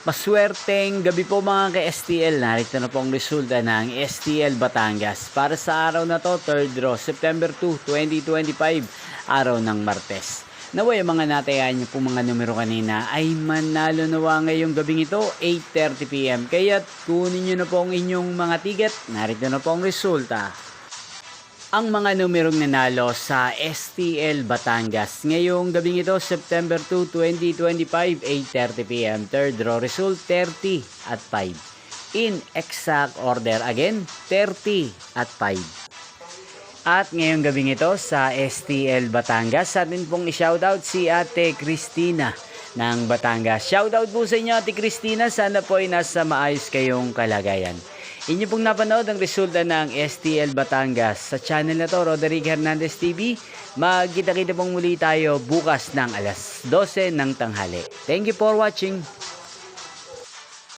Maswerteng gabi po mga ka-STL. Narito na po ang resulta ng STL Batangas para sa araw na to, 3rd draw, September 2, 2025, araw ng Martes. Naway ang mga natayaan niyo po mga numero kanina ay manalo nawa ngayong gabing ito, 8:30 PM. Kaya't kunin niyo na po ang inyong mga ticket. Narito na po ang resulta. Ang mga numerong nanalo sa STL Batangas ngayong gabing ito, September 2, 2025, 8:30 PM. Third draw result, 30 at 5. In exact order again, 30 at 5. At ngayong gabing ito sa STL Batangas, atin pong i-shoutout si Ate Cristina ng Batangas. Shoutout po sa inyo Ate Cristina, sana po ay nasa maayos kayong kalagayan. Inyo pong napanood ang resulta ng STL Batangas sa channel na to, Roderick Hernandez TV. Magkita-kita pong muli tayo bukas ng alas 12 ng tanghali. Thank you for watching.